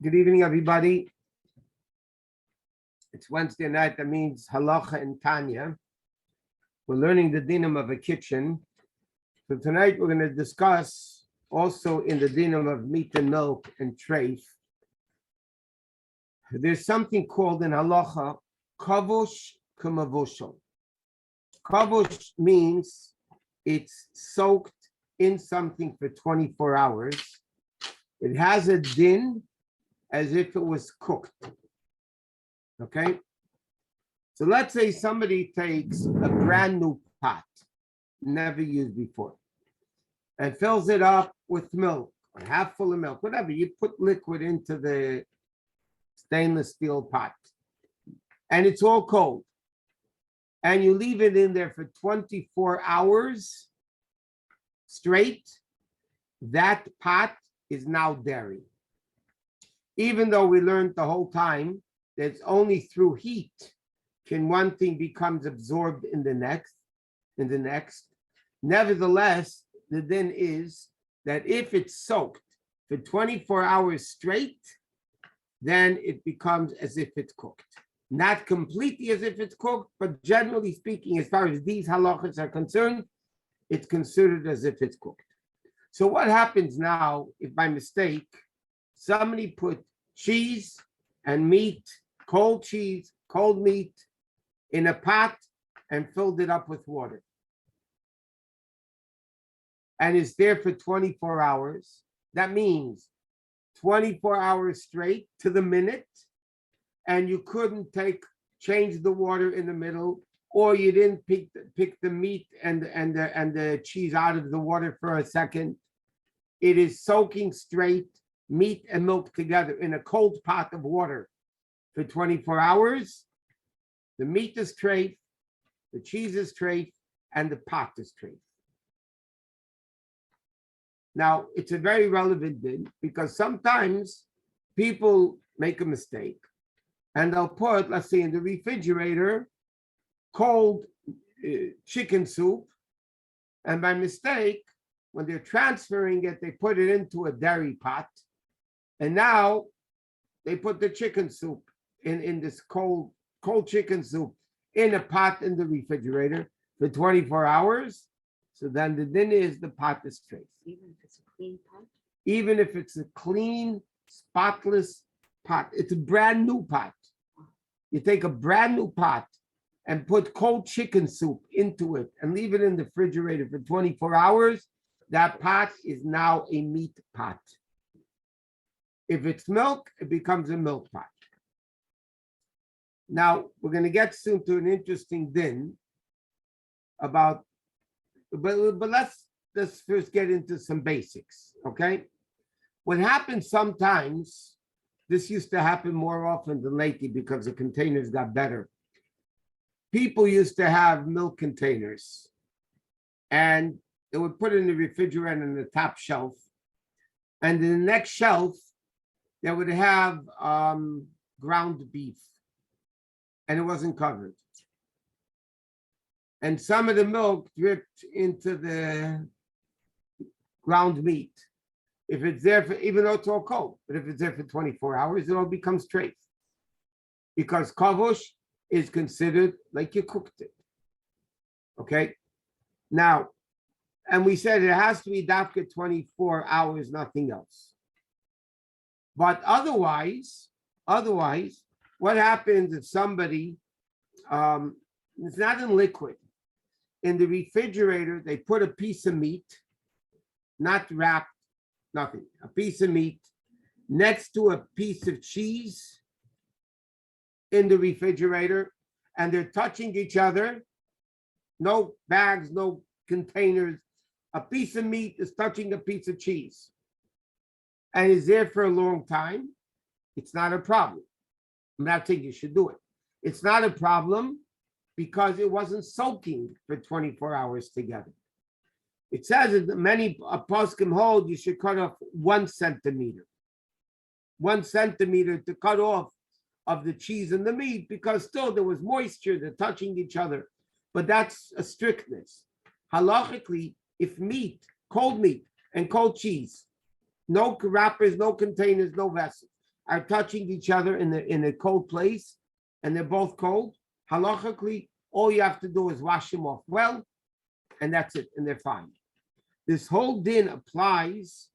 Good evening, everybody. It's Wednesday night. That means halacha and Tanya. We're learning the dinam of a kitchen. So tonight we're going to discuss also in the dinam of meat and milk and treif. There's something called in halacha kavush k'mavushal. Kavush means it's soaked in something for 24 hours. It has a din as if it was cooked. Okay? So let's say somebody takes a brand new pot, never used before, and fills it up with milk, or half full of milk, whatever. You put liquid into the stainless steel pot, and it's all cold. And you leave it in there for 24 hours straight, that pot is now dairy. Even though we learned the whole time that it's only through heat can one thing becomes absorbed in the next. Nevertheless, the din is that if it's soaked for 24 hours straight, then it becomes as if it's cooked. Not completely as if it's cooked, but generally speaking, as far as these halachos are concerned, it's considered as if it's cooked. So what happens now if by mistake somebody put cheese and meat, cold cheese, cold meat in a pot and filled it up with water? And it's there for 24 hours. That means 24 hours straight to the minute, and you couldn't change the water in the middle, or you didn't pick the meat and the cheese out of the water for a second. It is soaking straight, meat and milk together in a cold pot of water for 24 hours. The meat is treif, the cheese is treif, and the pot is treif. Now, it's a very relevant din because sometimes people make a mistake and they'll put, let's say, in the refrigerator, cold chicken soup, and by mistake, when they're transferring it, they put it into a dairy pot. And now they put the chicken soup in this cold chicken soup in a pot in the refrigerator for 24 hours. So then the din is the pot is treif. Even if it's a clean pot? Even if it's a clean, spotless pot. It's a brand new pot. You take a brand new pot and put cold chicken soup into it and leave it in the refrigerator for 24 hours. That pot is now a meat pot. If it's milk, it becomes a milk pot. Now, we're going to get soon to an interesting din about, but let's first get into some basics, okay? What happens sometimes, this used to happen more often than lately because the containers got better. People used to have milk containers and they would put it in the refrigerator on the top shelf. And in the next shelf, they would have ground beef, and it wasn't covered. And some of the milk dripped into the ground meat. If it's there for, even though it's all cold, but if it's there for 24 hours, it all becomes treif. Because kavush is considered like you cooked it. Okay? Now, and we said it has to be dafka 24 hours, nothing else. But otherwise, what happens if somebody, it's not in liquid. In the refrigerator, they put a piece of meat, not wrapped, nothing, a piece of meat next to a piece of cheese in the refrigerator, and they're touching each other. No bags, no containers. A piece of meat is touching a piece of cheese and is there for a long time. It's not a problem. I'm not saying you should do it. It's not a problem because it wasn't soaking for 24 hours together. It says that many poskim hold you should cut off 1 centimeter. 1 centimeter to cut off of the cheese and the meat because still there was moisture, they're touching each other. But that's a strictness. Halachically, if meat, cold meat and cold cheese, no wrappers, no containers, no vessels, are touching each other in a cold place, and they're both cold, halachically, all you have to do is wash them off well, and that's it, and they're fine. This whole din applies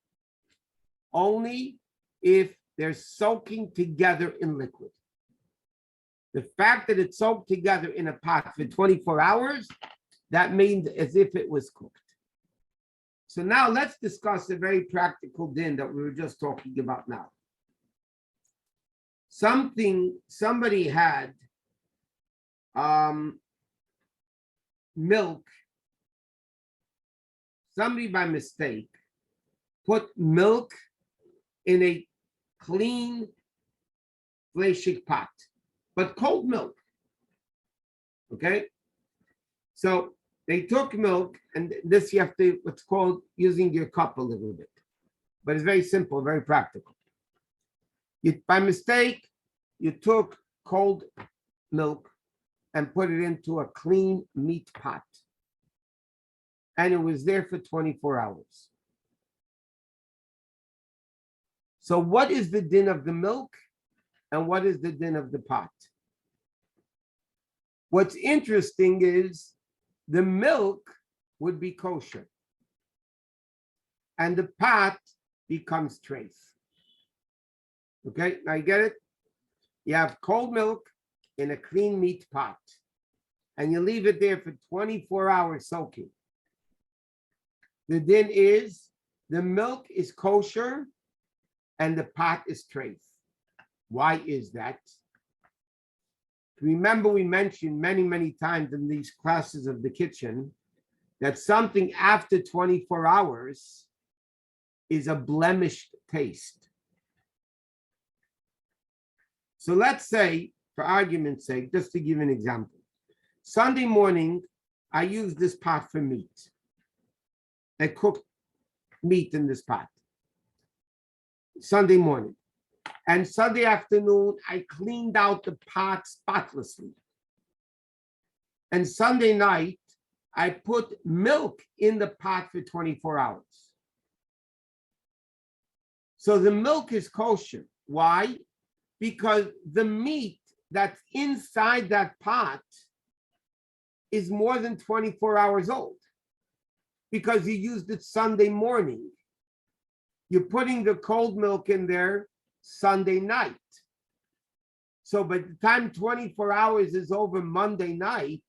only if they're soaking together in liquid. The fact that it's soaked together in a pot for 24 hours, that means as if it was cooked. So now let's discuss a very practical din that we were just talking about now. Somebody had milk. Somebody by mistake put milk in a clean halachic pot, but cold milk. Okay, so they took milk, and this you have to what's called using your cup a little bit, but it's very simple, very practical. By mistake, you took cold milk and put it into a clean meat pot, and it was there for 24 hours. So what is the din of the milk and what is the din of the pot? What's interesting is the milk would be kosher and the pot becomes treif. Okay, now you get it? You have cold milk in a clean meat pot and you leave it there for 24 hours soaking. The din is the milk is kosher and the pot is treif. Why is that? Remember, we mentioned many, many times in these classes of the kitchen that something after 24 hours is a blemished taste. So let's say, for argument's sake, just to give an example, Sunday morning, I use this pot for meat. I cooked meat in this pot. Sunday morning. And Sunday afternoon, I cleaned out the pot spotlessly. And Sunday night, I put milk in the pot for 24 hours. So the milk is kosher. Why? Because the meat that's inside that pot is more than 24 hours old because you used it Sunday morning. You're putting the cold milk in there Sunday night. So by the time 24 hours is over Monday night,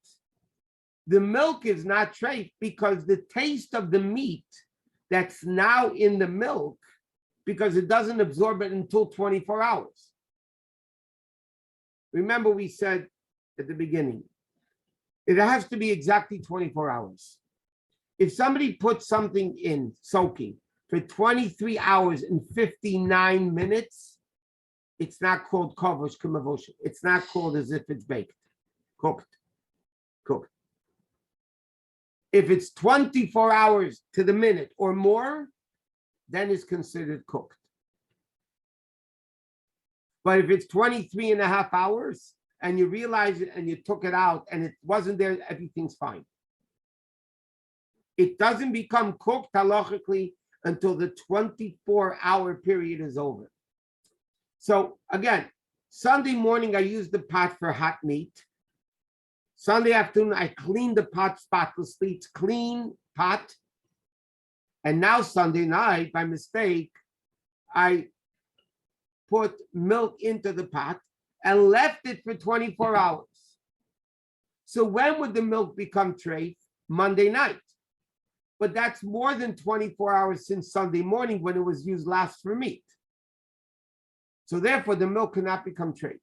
the milk is not treif because the taste of the meat that's now in the milk, because it doesn't absorb it until 24 hours. Remember we said at the beginning, it has to be exactly 24 hours. If somebody puts something in soaking for 23 hours and 59 minutes, it's not called kavosh k'mavosh. It's not called as if it's baked, cooked. If it's 24 hours to the minute or more, then it's considered cooked. But if it's 23 and a half hours and you realize it and you took it out and it wasn't there, everything's fine. It doesn't become cooked halachically until the 24-hour period is over. So again, Sunday morning, I use the pot for hot meat. Sunday afternoon, I clean the pot spotlessly. It's clean pot. And now Sunday night, by mistake, I put milk into the pot and left it for 24 hours. So when would the milk become treif? Monday night. But that's more than 24 hours since Sunday morning when it was used last for meat. So therefore, the milk cannot become treif.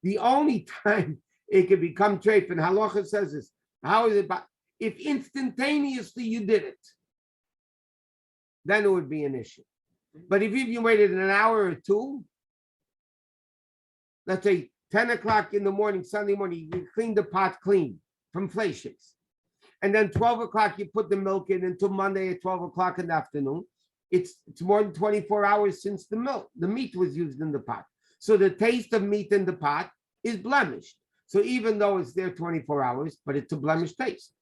The only time it can become treif, and halacha says this, how is it? If instantaneously you did it, then it would be an issue. But if you waited an hour or two, let's say 10 o'clock in the morning, Sunday morning, you clean the pot clean from fleshings. And then 12 o'clock, you put the milk in until Monday at 12 o'clock in the afternoon. It's more than 24 hours since the meat was used in the pot. So the taste of meat in the pot is blemished. So even though it's there 24 hours, but it's a blemished taste.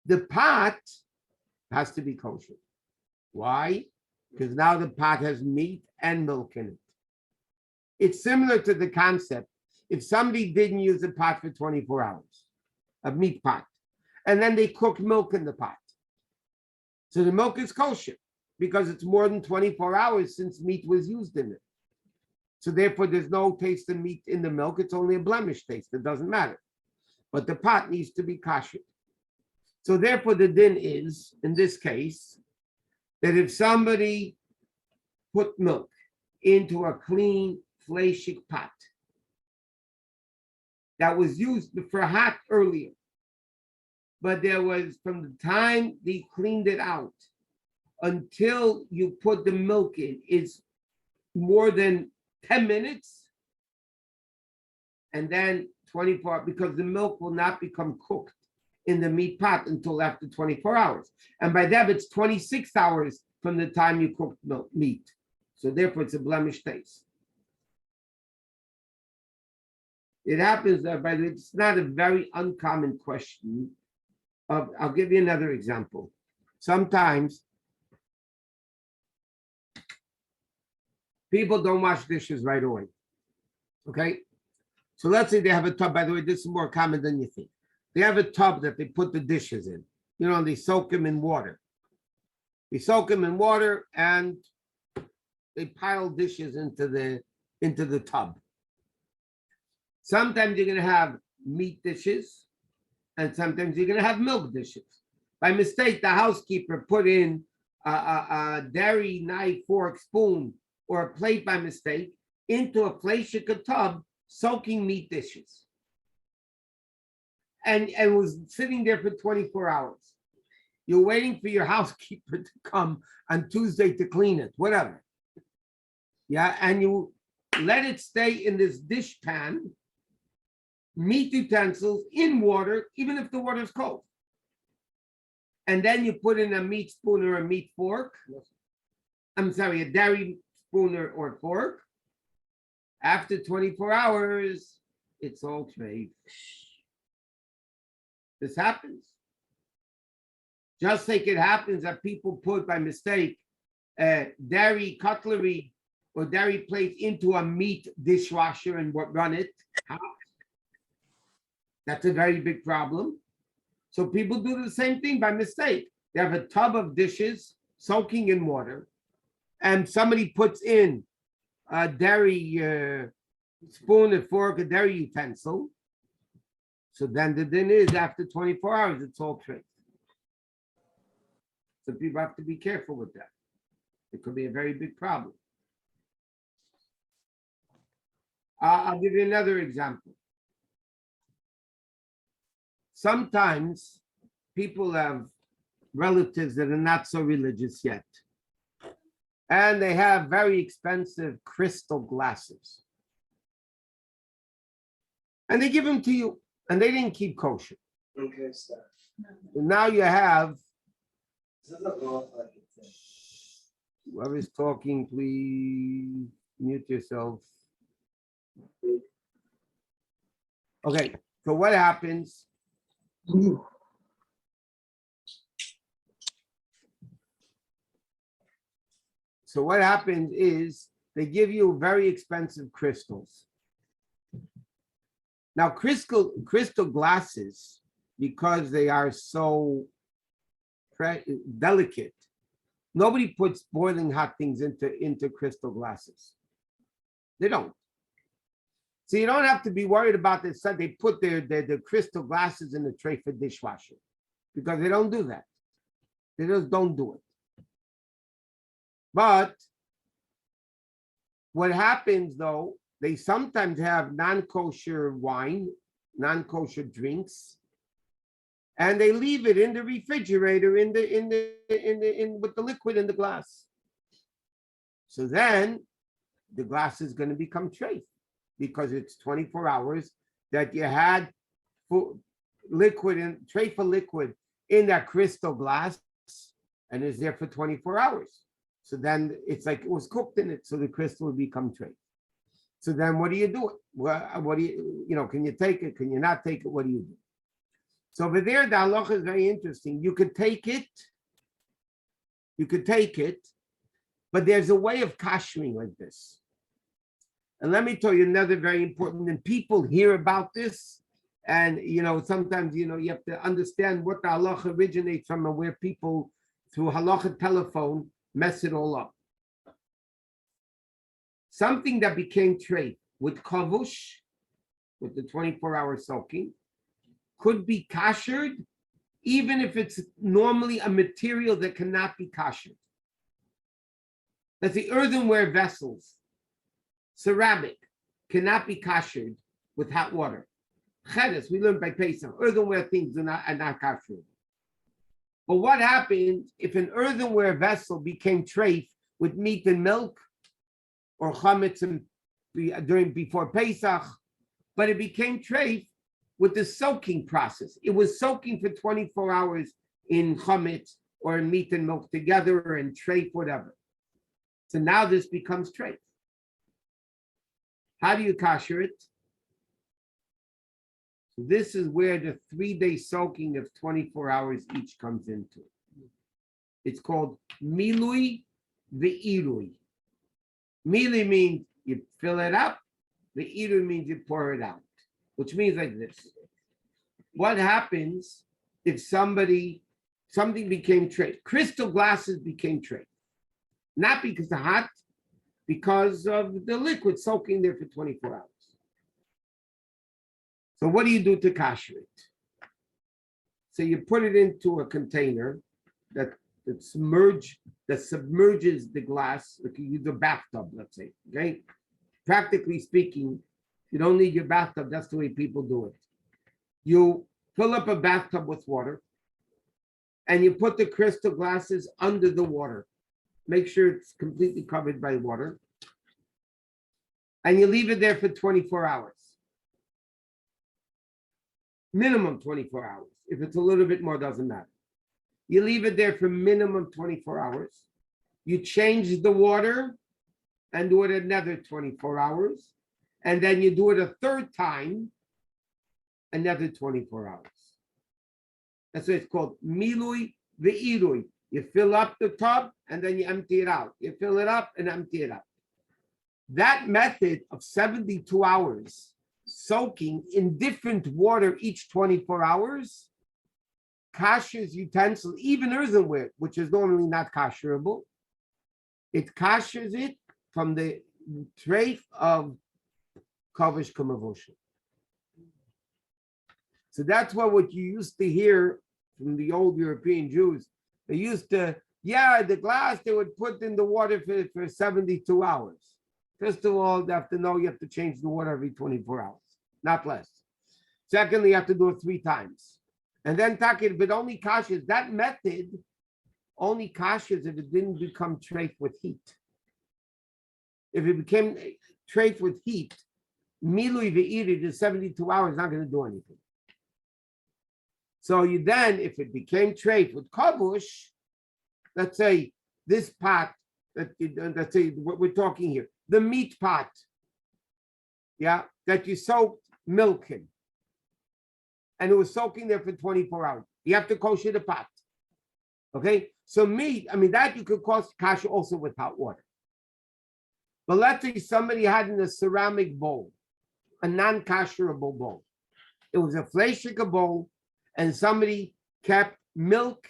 The pot has to be kosher. Why? because now the pot has meat and milk in it. It's similar to the concept. If somebody didn't use the pot for 24 hours, a meat pot, and then they cooked milk in the pot. So the milk is kosher because it's more than 24 hours since meat was used in it. So therefore, there's no taste of meat in the milk. It's only a blemish taste. It doesn't matter. But the pot needs to be kosher. So therefore, the din is, in this case, that if somebody put milk into a clean, halachic pot that was used for hot earlier, but there was, from the time they cleaned it out until you put the milk in, is more than 10 minutes, and then 24, because the milk will not become cooked in the meat pot until after 24 hours. And by that, it's 26 hours from the time you cook meat. So therefore, it's a blemish taste. It happens, by the way, it's not a very uncommon question. I'll give you another example. Sometimes people don't wash dishes right away. Okay? So let's say they have a tub. By the way, this is more common than you think. They have a tub that they put the dishes in. You know, they soak them in water. They soak them in water and they pile dishes into the tub. Sometimes you're going to have meat dishes and sometimes you're going to have milk dishes. By mistake, the housekeeper put in a dairy knife, fork, spoon, or a plate by mistake into a halachic tub soaking meat dishes. And was sitting there for 24 hours. You're waiting for your housekeeper to come on Tuesday to clean it, whatever. Yeah, and you let it stay in this dish pan, meat utensils in water, even if the water is cold. And then you put in a meat spoon or a meat fork. I'm sorry, a dairy spoon or fork. After 24 hours, it's all treif. This happens. Just like it happens that people put by mistake dairy cutlery or dairy plate into a meat dishwasher and run it hot. That's a very big problem. So people do the same thing by mistake. They have a tub of dishes soaking in water, and somebody puts in a dairy spoon, a fork, a dairy utensil. So then the din is after 24 hours, it's all treif. So people have to be careful with that. It could be a very big problem. I'll give you another example. Sometimes people have relatives that are not so religious yet. And they have very expensive crystal glasses. And they give them to you. And they didn't keep kosher. Okay, sir. And now you have, whoever's talking, please mute yourself. Okay, so what happens? So what happens is they give you very expensive crystals. Now, crystal glasses, because they are so delicate, nobody puts boiling hot things into crystal glasses. They don't. So you don't have to be worried about this. They put their crystal glasses in the tray for dishwasher because they don't do that. They just don't do it. But what happens though, they sometimes have non-kosher wine, non-kosher drinks, and they leave it in the refrigerator with the liquid in the glass. So then the glass is going to become treif because it's 24 hours that you had liquid and treif for liquid in that crystal glass, and it's there for 24 hours. So then it's like it was cooked in it, so the crystal will become treif. So then what do you do? What do you can you take it? Can you not take it? What do you do? So over there, the halacha is very interesting. You could take it, But there's a way of kashering like this. And let me tell you another very important, and people hear about this, and sometimes you have to understand what the halacha originates from and where people through halacha telephone mess it all up. Something that became treif with kavush, with the 24-hour soaking, could be kashered, even if it's normally a material that cannot be kashered. That's the earthenware vessels, ceramic, cannot be kashered with hot water. Chedes, we learned by Pesach, earthenware things are not kashered. But what happens if an earthenware vessel became treif with meat and milk, or chametz before Pesach, but it became treif with the soaking process? It was soaking for 24 hours in chametz or in meat and milk together, and treif, whatever. So now this becomes treif. How do you kasher it? So this is where the 3-day soaking of 24 hours each comes into it. It's called milui ve'irui. Milui means you fill it up. Ve'irui means you pour it out, which means like this. What happens if something became treif? Crystal glasses became treif. Not because they're hot, because of the liquid soaking there for 24 hours. So what do you do to kasher it? So you put it into a container that submerges the glass. Like you use a bathtub, let's say, okay? Practically speaking, you don't need your bathtub. That's the way people do it. You fill up a bathtub with water, and you put the crystal glasses under the water. Make sure it's completely covered by water. And you leave it there for 24 hours. Minimum 24 hours. If it's a little bit more, doesn't matter. You leave it there for minimum 24 hours. You change the water and do it another 24 hours. And then you do it a third time, another 24 hours. That's what it's called. Milui ve'irui. You fill up the tub and then you empty it out. You fill it up and empty it out. That method of 72 hours soaking in different water each 24 hours kashers utensils, even earthenware, which is normally not kasherable. It kashers it from the treif of kavish kamavosha. So that's what you used to hear from the old European Jews. They used to, the glass they would put in the water for 72 hours. First of all, they have to know you have to change the water every 24 hours, not less. Secondly, you have to do it 3 times. And then takir, but only kashers, that method only kashers if it didn't become treif with heat. If it became treif with heat, milui ve'iri, the 72 hours, not going to do anything. So you then, if it became treif with kavush, let's say this pot, let's say what we're talking here, the meat pot, that you soaked milk in, and it was soaking there for 24 hours. You have to kosher the pot. Okay, so meat, that you could kasher also with hot water. But let's say somebody had in a ceramic bowl, a non-kasherable bowl. It was a fleishika bowl, and somebody kept milk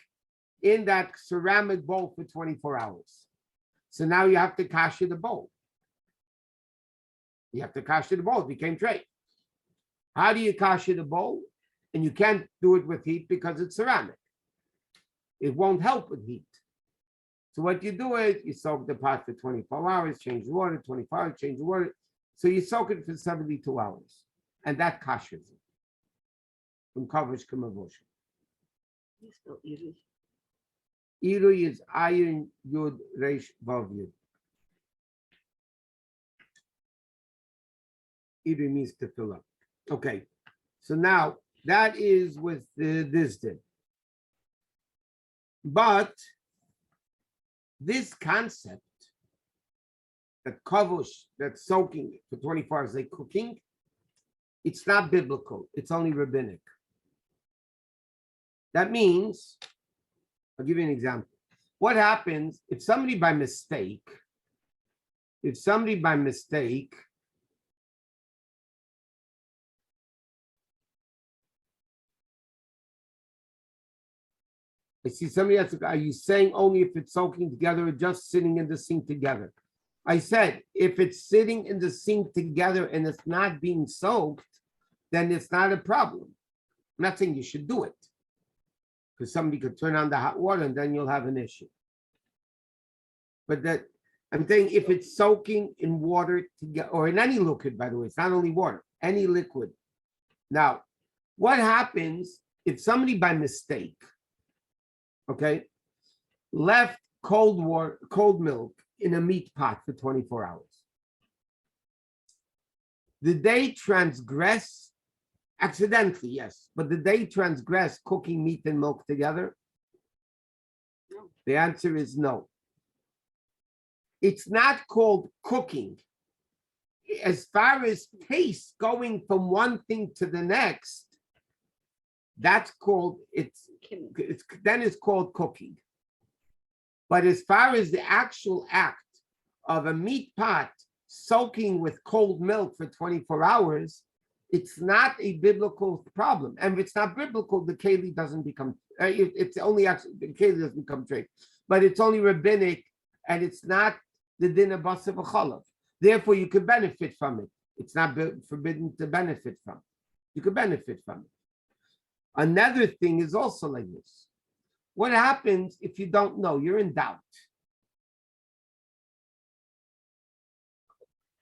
in that ceramic bowl for 24 hours. So now you have to kasher the bowl. You have to kasher the bowl. It became treif. How do you kasher the bowl? And you can't do it with heat because it's ceramic. It won't help with heat. So what you do is you soak the pot for 24 hours, change the water, 24 hours, change the water. So you soak it for 72 hours. And that kashers it. From kavish kamavosha. Irui is ayin yud reish vav yud. Irui means to fill up. Okay, so now that is with this din. But this concept that kavush, that soaking for 24 hours, like cooking, it's not biblical. It's only rabbinic. That means, I'll give you an example. what happens if somebody by mistake, I see somebody else, are you saying only if it's soaking together or just sitting in the sink together? I said, if it's sitting in the sink together and it's not being soaked, then it's not a problem. I'm not saying you should do it, because somebody could turn on the hot water and then you'll have an issue. But that I'm saying if it's soaking in water together, or in any liquid, by the way, it's not only water, any liquid. Now, what happens if somebody by mistake, okay, left cold milk in a meat pot for 24 hours? Did they transgress accidentally? Yes, but did they transgress cooking meat and milk together? No. The answer is no. It's not called cooking. As far as taste going from one thing to the next, that's called, it's called cooking. But as far as the actual act of a meat pot soaking with cold milk for 24 hours, it's not a biblical problem. And if it's not biblical, the keli doesn't become, it's only actually, the keli doesn't become trade. But it's only rabbinic, and it's not the din of basar v'chalav. Therefore, you could benefit from it. It's not forbidden to benefit from it. You could benefit from it. Another thing is also like this. What happens if you don't know? You're in doubt.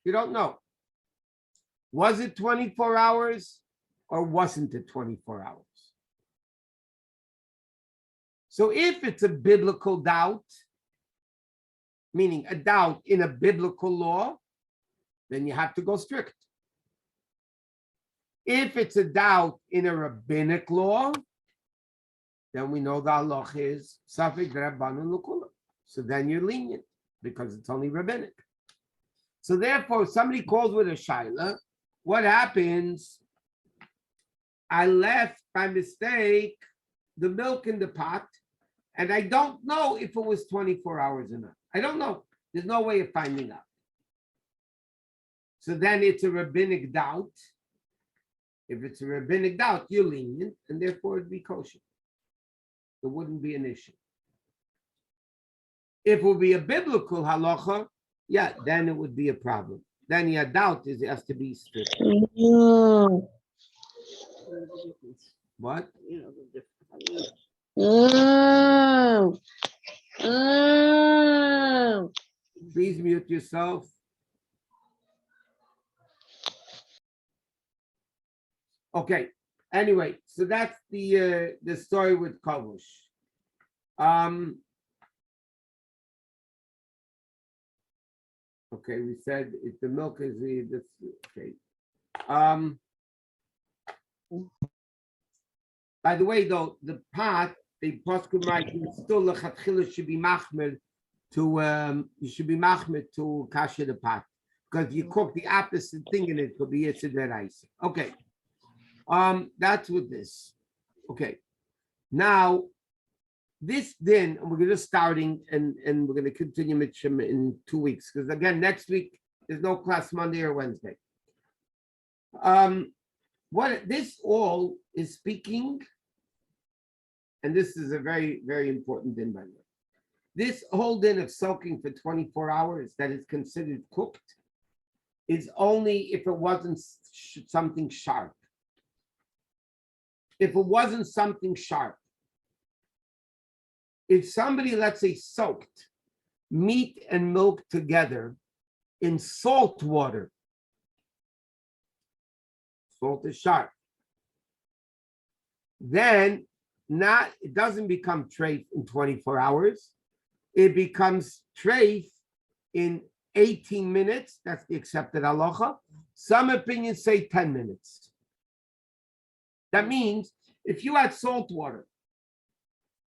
You don't know. Was it 24 hours or wasn't it 24 hours? So if it's a biblical doubt, meaning a doubt in a biblical law, then you have to go strict. If it's a doubt in a rabbinic law, then we know the halacha is Vaad Rabbonim Lubavitch. So then you're lenient because it's only rabbinic. So therefore, if somebody calls with a shaila, what happens? I left by mistake the milk in the pot, and I don't know if it was 24 hours or not. I don't know. There's no way of finding out. So then it's a rabbinic doubt. If it's a rabbinic doubt, you're lenient, and therefore it'd be kosher. There wouldn't be an issue. If it would be a biblical halacha, yeah, then it would be a problem. Then your doubt is it has to be strict. What? Please mute yourself. Okay. Anyway, so that's the story with kavush. Okay, we said if the milk is this. Okay. By the way, though, the pot, the poskumite still lechatchila should be machmer to you should be machmer to kasha the pot, because you cook the opposite thing in it could be yitzid deraisa. Okay. That's with this. Okay. Now, this din, and we're just starting, and we're going to continue Mitchum in 2 weeks, because again, next week there's no class Monday or Wednesday. What this all is speaking, and this is a very, very important din, by the way. This whole din of soaking for 24 hours that is considered cooked is only if it wasn't something sharp. If it wasn't something sharp, if somebody, let's say, soaked meat and milk together in salt water, salt is sharp, then it doesn't become treif in 24 hours. It becomes treif in 18 minutes. That's the accepted halacha. Some opinions say 10 minutes. That means if you had salt water,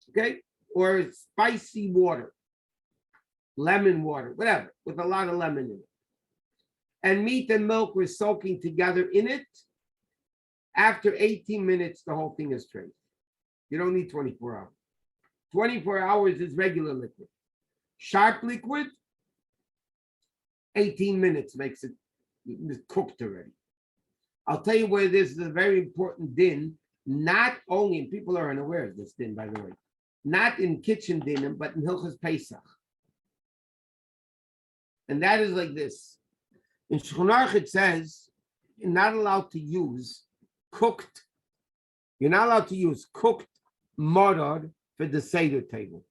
okay, or spicy water, lemon water, whatever, with a lot of lemon in it, and meat and milk were soaking together in it, after 18 minutes, the whole thing is treif. You don't need 24 hours. 24 hours is regular liquid. Sharp liquid, 18 minutes makes it cooked already. I'll tell you where this is a very important din, not only, and people are unaware of this din, by the way, not in kitchen din, but in Hilchos Pesach. And that is like this. In Shulchan Aruch it says, you're not allowed to use cooked maror for the Seder table.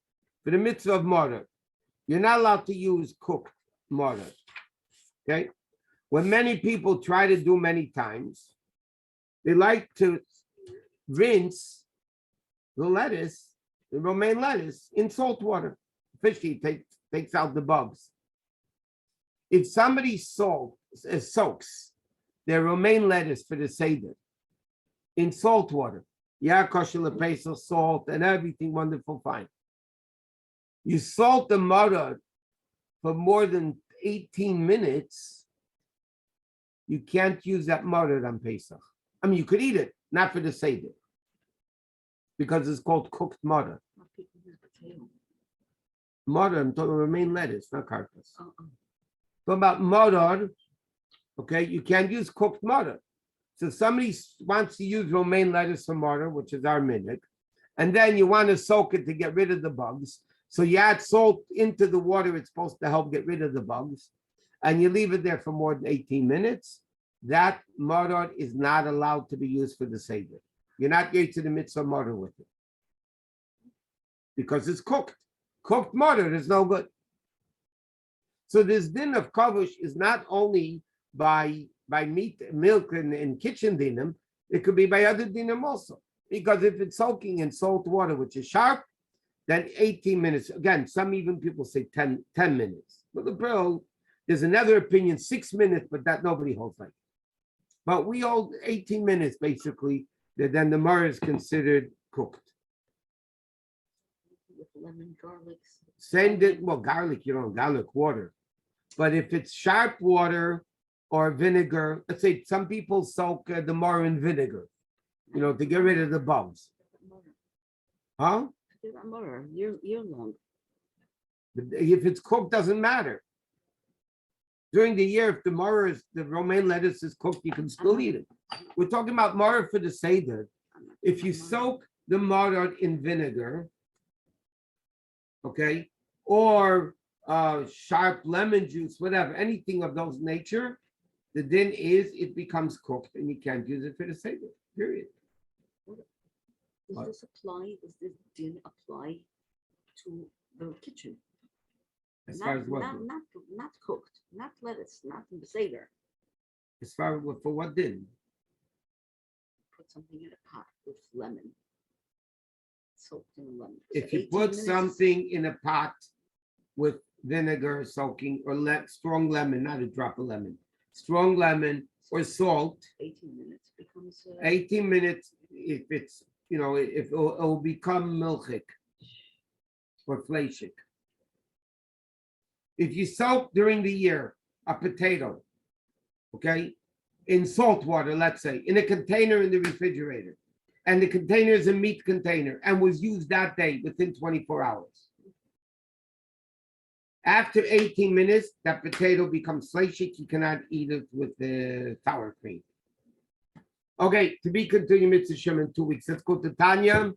For the mitzvah of maror, you're not allowed to use cooked maror. Okay? What many people try to do many times, they like to rinse the lettuce, the romaine lettuce, in salt water. Fishy takes out the bugs. If somebody soaks their romaine lettuce for the Seder in salt water, kosher lepesach, salt and everything wonderful, fine. You salt the maror for more than 18 minutes, you can't use that maror on Pesach. I mean, you could eat it, not for the Seder, because it's called cooked maror. Maror, I'm talking romaine lettuce, not carcass. So about maror, okay, you can't use cooked maror. So somebody wants to use romaine lettuce for maror, which is our minhag, and then you want to soak it to get rid of the bugs. So you add salt into the water, it's supposed to help get rid of the bugs, and you leave it there for more than 18 minutes. That maror is not allowed to be used for the Seder. You're not going to the mitzvah maror with it, because it's cooked. Cooked maror is no good. So this din of kavush is not only by meat, milk, and kitchen dinim, it could be by other dinim also. Because if it's soaking in salt water, which is sharp, then 18 minutes. Again, some even people say 10 minutes. But the bro, there's another opinion, 6 minutes, but that nobody holds like. But we hold 18 minutes basically, that then the maror is considered cooked. With lemon, garlic. Send it, well, garlic, garlic water. But if it's sharp water or vinegar, let's say some people soak the maror in vinegar, to get rid of the bugs. Huh? Year long. If it's cooked, doesn't matter. During the year, if the romaine lettuce is cooked, you can still eat it. We're talking about maror for the Seder. If you soak the maror in vinegar, okay, or sharp lemon juice, whatever, anything of those nature, the din is it becomes cooked and you can't use it for the Seder, period. Does this din apply to the kitchen? As far as what? Not cooked, not lettuce, not in the Seder. As far as for what din? Put something in a pot with lemon. Soaked in lemon. If you put something in a pot with vinegar soaking or strong lemon, not a drop of lemon, strong lemon or salt, 18 minutes becomes 18 minutes, if it's if it'll become milchik or fleishik. If you soak during the year a potato, okay, in salt water, let's say, in a container in the refrigerator, and the container is a meat container and was used that day within 24 hours. After 18 minutes, that potato becomes fleishik. You cannot eat it with the sour cream. Okay, to be continued, Mitzvah Shem in 2 weeks. Let's go to Tanya.